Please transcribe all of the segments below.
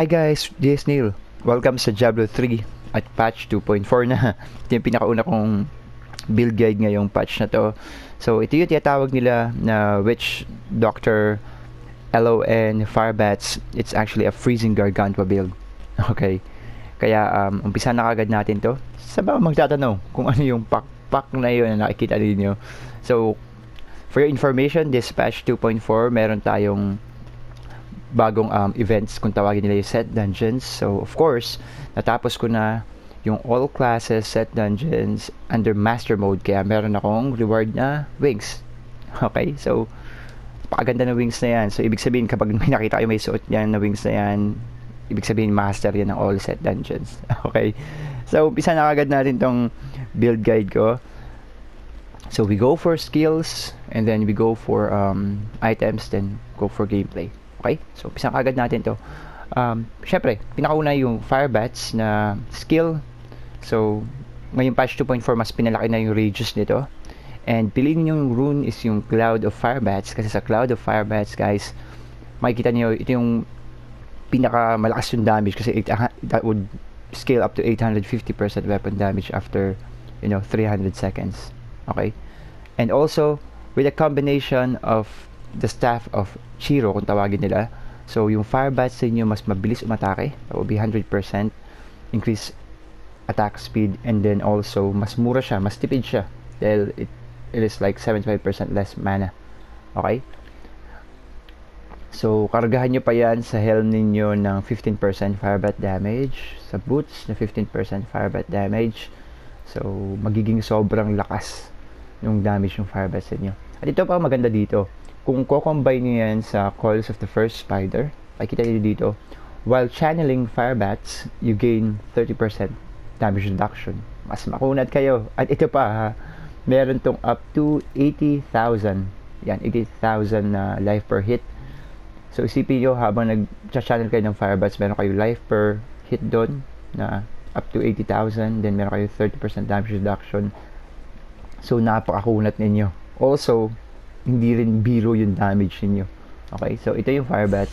Hi guys, this is Neil. Welcome sa Diablo 3 at patch 2.4 na. Ito yung pinakauna kong build guide ngayong patch na to. So ito yung tinatawag nila na Witch Doctor LON Firebats. It's actually a freezing Gargantua build. Okay. Kaya umpisa na kagad natin to. Sa ba magtatanong kung ano yung pakpak na yun na nakikita ninyo. So for your information, this patch 2.4 meron tayong bagong events kung tawagin nila yung set dungeons. So of course natapos ko na yung all classes set dungeons under master mode, kaya meron akong reward na wings. Okay, so pakaganda na wings na yan. So ibig sabihin kapag may nakita kayo may suot yan na wings na yan, ibig sabihin master yan ng all set dungeons. Okay, so umpisa na kagad natin tong build guide ko. So we go for skills and then we go for items, then go for gameplay. Okay? So, umpisa agad natin to. Syempre, pinakauna yung Firebats na skill. So, ngayong patch 2.4, mas pinalaki na yung radius nito. And piliin yung rune is yung Cloud of Firebats. Kasi sa Cloud of Firebats, guys, makikita niyo ito yung pinakamalakas yung damage. Kasi that would scale up to 850% weapon damage after, 300 seconds. Okay? And also, with a combination of the staff of Chiro kung tawagin nila. So yung Firebats sa inyo mas mabilis umatake. That will be 100% increase attack speed, and then also mas mura siya, mas tipid siya dahil it is like 75% less mana. Okay? So kargahan nyo pa yan sa helm ninyo ng 15% Firebat damage, sa boots na 15% Firebat damage. So magiging sobrang lakas yung damage ng Firebat sa inyo. At ito pa maganda dito, kung ko-combine nyo yan sa Coils of the First Spider, makikita nyo dito, while channeling Firebats, you gain 30% damage reduction. Mas makunat kayo. At ito pa ha, meron tong up to 80,000. Yan, 80,000 na life per hit. So isipin nyo, habang nag-channel kayo ng Firebats, meron kayo life per hit doon na up to 80,000. Then meron kayo 30% damage reduction. So napakakunat ninyo. Also, hindi rin biro yung damage niyo. Okay? So, ito yung Firebats.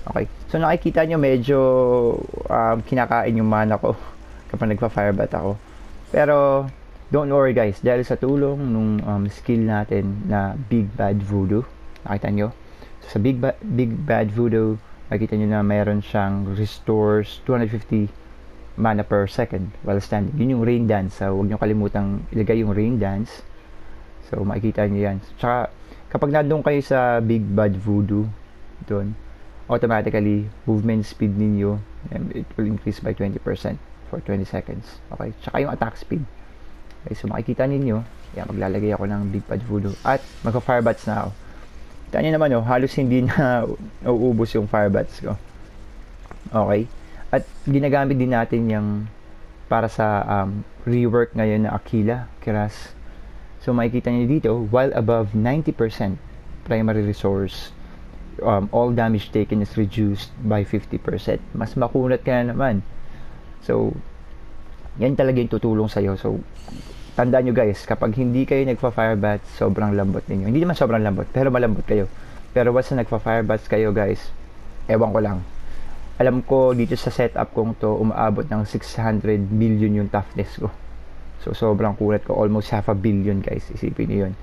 Okay? So, nakikita nyo medyo kinakain yung mana ko kapag nagpa-Firebat ako. Pero, don't worry guys. Dahil sa tulong nung skill natin na Big Bad Voodoo, nakita nyo? So, sa Big Bad Voodoo, nakita nyo na mayroon siyang restores 250 mana per second while standing. Yun yung Rain Dance. So, huwag nyo kalimutang ilagay yung Rain Dance. So, makikita nyo yan. Tsaka, kapag nandun kayo sa Big Bad Voodoo, doon, automatically, movement speed ninyo, it will increase by 20% for 20 seconds. Okay? Tsaka yung attack speed. Okay, so makikita ninyo, yan, maglalagay ako ng Big Bad Voodoo. At, magpa-Firebats na ako. Kita nyo naman, halos hindi na nauubos yung Firebats ko. Okay? At, ginagamit din natin yung para sa rework ngayon na Aquila, Keras. So makikita niyo dito, while above 90% primary resource, all damage taken is reduced by 50%. Mas makunat ka na naman. So, yan talaga yung tutulong sa'yo. So, tandaan nyo guys, kapag hindi kayo nagpa-firebat, sobrang lambot ninyo. Hindi naman sobrang lambot, pero malambot kayo. Pero once na nagpa-firebats kayo guys, ewan ko lang. Alam ko dito sa setup kong to, umaabot ng 600 million yung toughness ko. So, sobrang kulat ko. Almost 500 million, guys. Isipin niyo yun.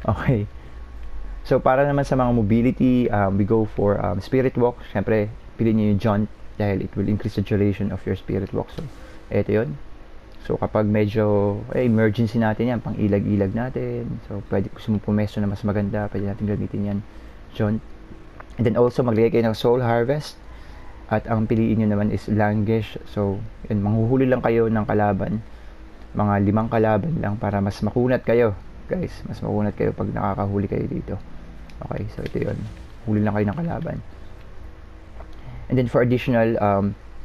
Okay. So, para naman sa mga mobility, we go for Spirit Walk. Siyempre, piliin niyo yung Jaunt dahil it will increase the duration of your Spirit Walk. So, eto yun. So, kapag medyo emergency natin yan, pang ilag-ilag natin. So, pwede gusto mong pumesto na mas maganda. Pwede natin gamitin yan. Jaunt. And then also, maglagay kayo ng Soul Harvest. At ang piliin niyo naman is Languish. So, yun, manghuhuli lang kayo ng kalaban. Mga 5 kalaban lang para mas makunat kayo guys, mas makunat kayo pag nakakahuli kayo dito. Okay, so ito yun, huli lang kayo ng kalaban. And then for additional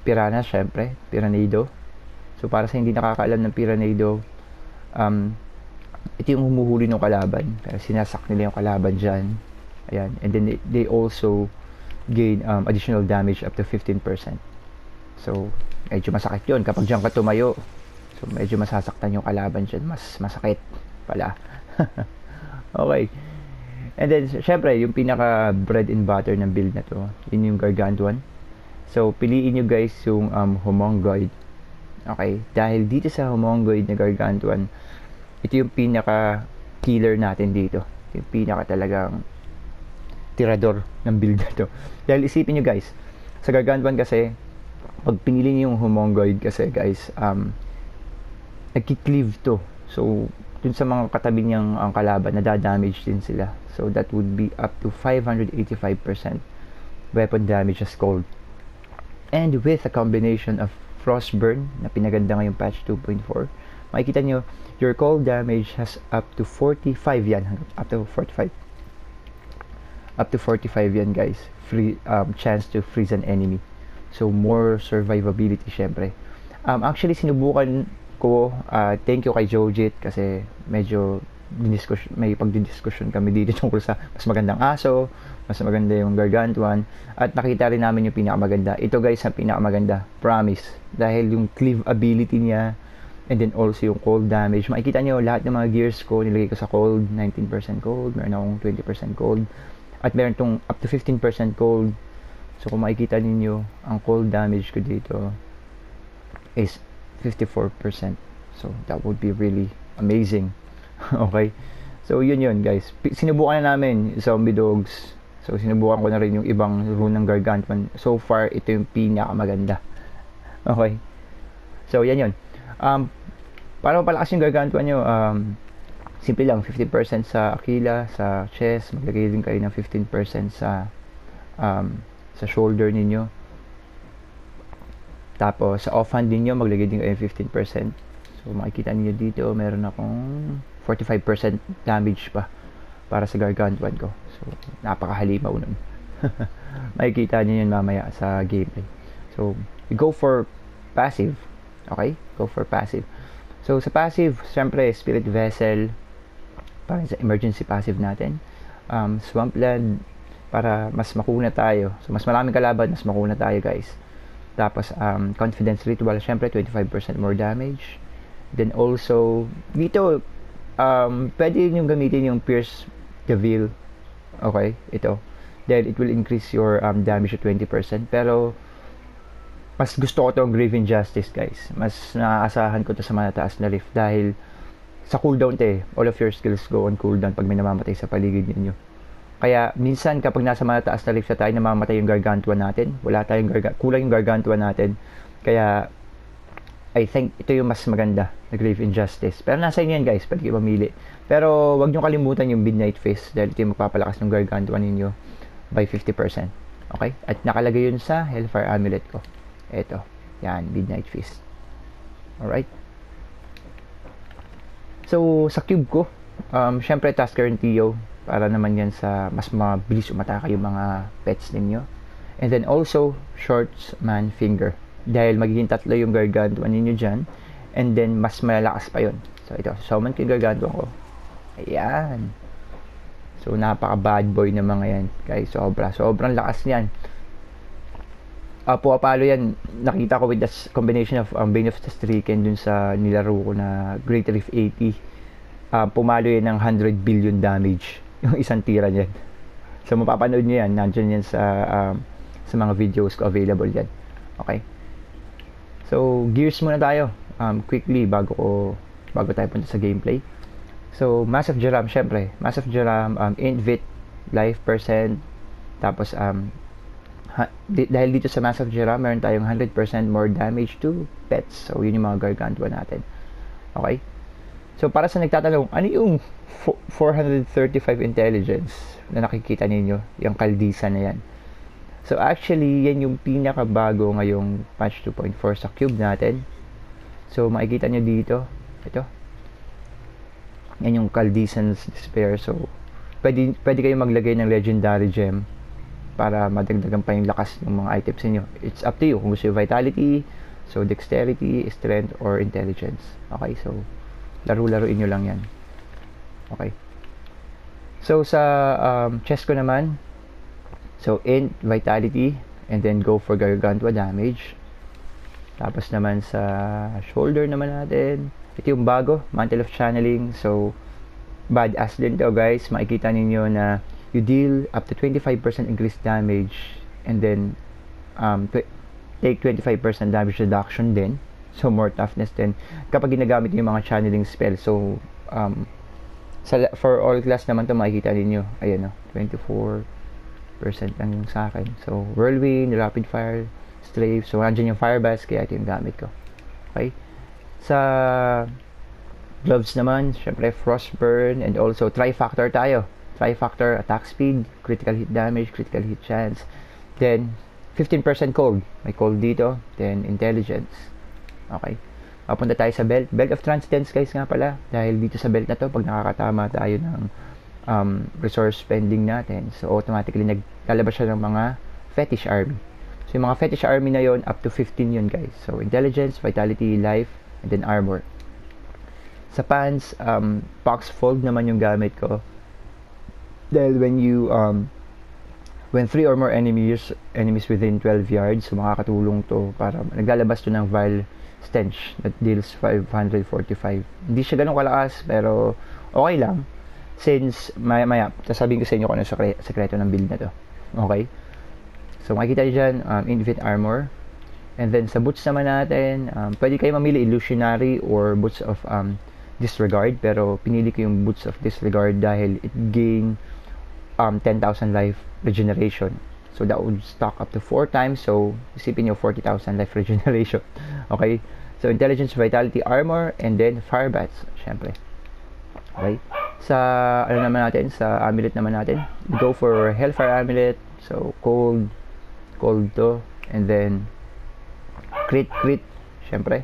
piranha, syempre Piranado. So para sa hindi nakakaalam ng Piranado, ito yung humuhuli ng kalaban, pero sinasak nila yung kalaban dyan. Ayan. And then they also gain additional damage up to 15%. So medyo masakit yun kapag dyan ka tumayo. So, medyo masasaktan yung kalaban dyan. Mas masakit pala. Okay. And then, syempre, yung pinaka bread and butter ng build na to, yun yung Gargantuan. So, piliin nyo guys yung Homungoid. Okay? Dahil dito sa Homungoid na Gargantuan, ito yung pinaka-killer natin dito. Yung pinaka talagang tirador ng build na to. Dahil isipin nyo guys, sa Gargantuan kasi, pag pinili nyo yung Homungoid kasi guys, nagki-cleave to. So, dun sa mga katabi niyang ang kalaban, nadadamage din sila. So, that would be up to 585% weapon damage as cold. And with a combination of Frostburn, na pinaganda ngayong patch 2.4, makikita nyo, your cold damage has up to 45 yan. Up to 45. Up to 45 yan guys. Free, chance to freeze an enemy. So, more survivability syempre. Actually, sinubukan ko, thank you kay Jojit kasi medyo may pagdidiskusyon kami dito tungkol sa mas magandang aso, mas maganda yung Gargantuan, at nakita rin namin yung pinakamaganda. Ito guys, ang pinakamaganda, promise. Dahil yung cleave ability niya, and then also yung cold damage. Makikita nyo, lahat ng mga gears ko, nilagay ko sa cold, 19% cold, meron akong 20% cold, at meron tong up to 15% cold. So kung makikita ninyo, ang cold damage ko dito is 54%. So that would be really amazing. Okay? So yun guys. Sinubukan na namin zombie dogs. So sinubukan ko na rin yung ibang rune ng Gargantuan. So far, ito yung pinakamaganda. Okay? So yan. Para mapalakas yung Gargantuan nyo, simple lang, 50% sa Aquila, sa chest, maglagay din kayo ng 15% sa shoulder ninyo. Tapos sa offhand ninyo, maglagay din kayo ng 15%. So makikita niyo dito, meron akong 45% damage pa para sa Gargantuan ko. So napakahalimaw nun. Makikita niyo yun mamaya sa gameplay. So we go for passive. Okay? Go for passive. So sa passive, syempre Spirit Vessel para sa emergency passive natin. Swampland para mas makuna tayo. So mas maraming kalaban, mas makuna tayo guys. Tapos Confidence Ritual, syempre 25% more damage. Then also dito pwede yung gamitin yung Pierce the Veil. Okay, ito. Then it will increase your damage to 20%. Pero mas gusto ko tong Grave Injustice guys. Mas naaasahan ko to sa matataas na rift dahil sa cooldown all of your skills go on cooldown pag may namamatay sa paligid ninyo. Kaya minsan kapag nasa matataas na rift tayo, namamatay yung Gargantuan natin. Kulang yung Gargantuan natin. Kaya I think ito yung mas maganda na Grave Injustice. Pero nasa inyo yan guys, pwede kayo mamili. Pero wag nyo kalimutan yung Midnight Fist dahil ito yung magpapalakas ng Gargantuan ninyo by 50%. Okay? At nakalagay yun sa Hellfire Amulet ko. Ito. Yan, Midnight Fist. Alright? So, sa cube ko, syempre Tusker and Tio para naman yan sa mas mabilis umatake yung mga pets ninyo. And then also, Swordsman Finger. Dahil magiging tatlo yung Gargantuan ninyo dyan. And then, mas malalakas pa yun. So, ito. Summon ko yung Gargantuan ko. Ayan. So, napaka-bad boy na mga yan. Guys, sobrang lakas niyan. Pumapalo yan. Nakita ko with the combination of Bane of the Stricken dun sa nilaro ko na Great Rift 80. Pumalo yan ng 100 billion damage. Yung isang tira niyan. So, mapapanood nyo yan. Nandyan yan sa mga videos ko. Available yan. Okay? So, gears muna tayo. Quickly, bago tayo punta sa gameplay. So, Massive Jeram, syempre. Massive Jeram, Invit, Life Percent. Tapos, dahil dito sa Massive Jeram, meron tayong 100% more damage to pets. So, yun yung mga Gargantuan natin. Okay? So, para sa nagtatanong, ano yung 435 intelligence na nakikita ninyo? Yung kaldisa na yan. So, actually, yan yung pinakabago ngayong patch 2.4 sa cube natin. So, makikita nyo dito. Ito. Yan yung Caldisan's Despair. So, pwede kayong maglagay ng Legendary Gem para madagdagan pa yung lakas ng mga items niyo. It's up to you. Kung gusto yung Vitality, so Dexterity, Strength, or Intelligence. Okay, so, laro-laruin nyo lang yan. Okay. So, sa chest ko naman, so, Int, Vitality, and then go for Gargantua damage. Tapos naman sa shoulder naman natin, ito yung bago, Mantle of Channeling. So, badass din to guys. Makikita ninyo na you deal up to 25% increased damage and then take 25% damage reduction din. So, more toughness din. Kapag ginagamit yung mga channeling spell. So, for all class naman to makikita ninyo. Ayan o, 24% lang yung sa akin. So, Whirlwind, Rapid Fire, Strafe. So, nandiyan yung Fire Blast, kaya ito yung gamit ko. Okay? Sa gloves naman, syempre, Frostburn, and also Trifactor tayo. Trifactor, attack speed, critical hit damage, critical hit chance. Then, 15% cold. May cold dito. Then, intelligence. Okay. Papunta tayo sa belt. Belt of Transcendence, guys, nga pala. Dahil dito sa belt na to, pag nakakatama tayo ng resource spending natin, so automatically naglalabas siya ng mga fetish army. So, yung mga fetish army na yon up to 15 yun, guys. So, intelligence, vitality, life, and then armor. Sa pants, box fold naman yung gamit ko. Dahil when 3 or more enemies within 12 yards, so makakatulong to para naglalabas to ng vile stench that deals 545. Hindi siya ganun kalakas, pero okay lang. Since, maya, sasabihin ko sa inyo kung ano sekreto ng build na to. Okay? So, makikita nyo dyan, infinite armor. And then, sa boots naman natin, pwede kayo mamili illusionary or boots of disregard. Pero, pinili ko yung boots of disregard dahil it gain 10,000 life regeneration. So, that would stack up to 4 times. So, isipin nyo 40,000 life regeneration. Okay? So, intelligence, vitality, armor, and then fire bats. Syempre. Okay? Sa, ano naman natin, sa amulet naman natin, we go for Hellfire amulet. So, cold to. And then, crit. Syempre.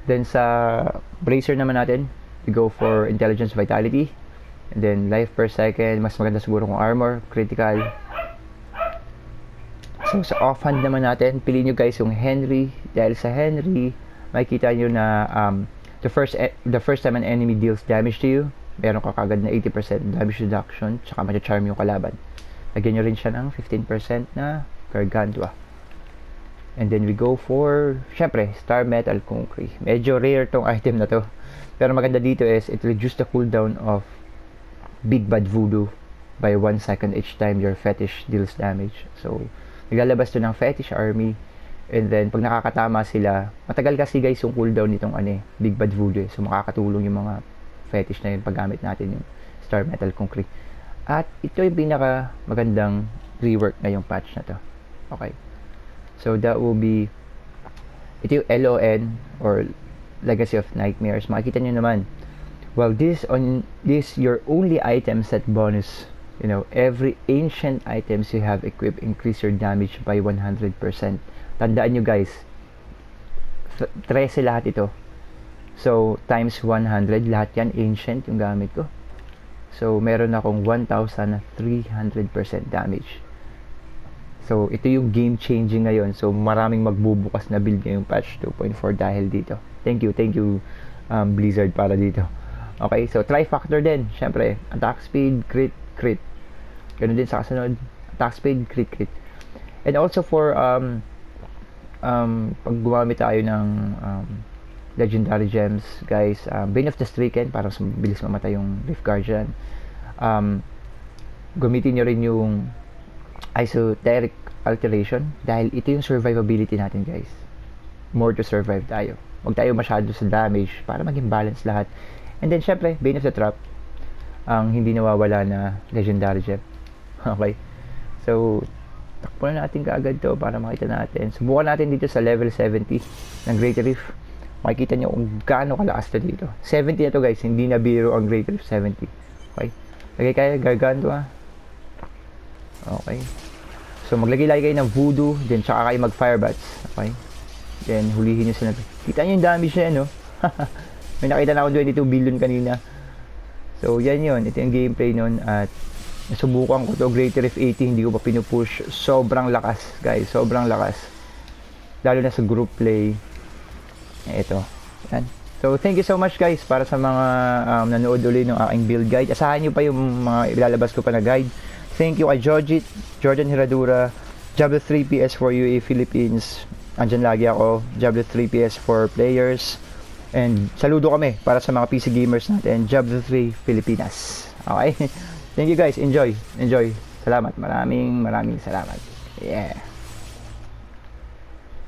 Then, sa bracer naman natin, we go for intelligence, vitality. And then, life per second. Mas maganda siguro kung armor, critical. So, sa offhand naman natin, piliin nyo guys yung Henry. Dahil sa Henry, makikita nyo na the first time an enemy deals damage to you, meron ka kagad na 80% damage reduction, tsaka ma-charm yung kalaban. Lagyan nyo rin siya ng 15% na Gargantua. And then we go for, syempre, Star Metal Concrete. Medyo rare tong item na to. Pero maganda dito is, it reduces the cooldown of Big Bad Voodoo by 1 second each time your fetish deals damage. So, naglalabas to ng fetish army. And then, pag nakakatama sila, matagal kasi guys yung cooldown nitong Big Bad Voodoo. So, makakatulong yung mga fetish na yun paggamit natin yung Star Metal Concrete. At ito yung pinaka magandang rework na yung patch na to. Okay. So, that will be, ito yung LON or Legacy of Nightmares. Makikita nyo naman, well, this your only item set bonus. You know, every ancient items you have equipped increase your damage by 100%. Tandaan nyo guys, 13 lahat ito. So, times 100, lahat yan ancient yung gamit ko. So, meron akong 1,300% damage. So, ito yung game changing ngayon. So, maraming magbubukas na build ngayong patch 2.4 dahil dito. Thank you Blizzard para dito. Okay, so Trifactor din. Syempre, attack speed, crit. Ganun din sa kasunod. Attack speed, crit. And also for pag gumamit tayo ng legendary gems, guys, Bane of the Stricken para mas mabilis mamatay yung Rift Guardian. Gamitin nyo rin yung Esoteric Alteration dahil ito yung survivability natin, guys. More to survive tayo. Huwag tayo masyado sa damage para maging balance lahat. And then, syempre, Bane of the Trap, ang hindi nawawala na legendary gem. Okay? So, takpo na natin kaagad to para makita natin. Subukan natin dito sa level 70 ng Great Reef. Makikita nyo kung gaano kalakas na dito. 70 na to guys, hindi na biro ang Great Reef 70. Okay? Lagay kayo, Gargantua. Okay? So, maglagay-lagay kayo ng Voodoo, then tsaka kayo mag-Fire Bats. Okay? Then, hulihin nyo sila. Kita nyo yung damage na yan, no? May nakita na ako 22 billion kanina. So, yan yun. Ito yung gameplay nun. At nasubukan ko to Great Reef 80. Hindi ko pa pinupush. Sobrang lakas, guys. Sobrang lakas. Lalo na sa group play. Ito. Yan. So, thank you so much, guys. Para sa mga nanood ulit ng aking build guide. Asahan nyo pa yung mga ilalabas ko pa na guide. Thank you kay Jordan Hiradura, Diablo 3 PS for UAE Philippines. Andyan lagi ako. Diablo 3 PS for players. And saludo kami para sa mga PC gamers natin. Diablo 3 Pilipinas. Okay? Thank you guys. Enjoy. Salamat. Maraming salamat. Yeah.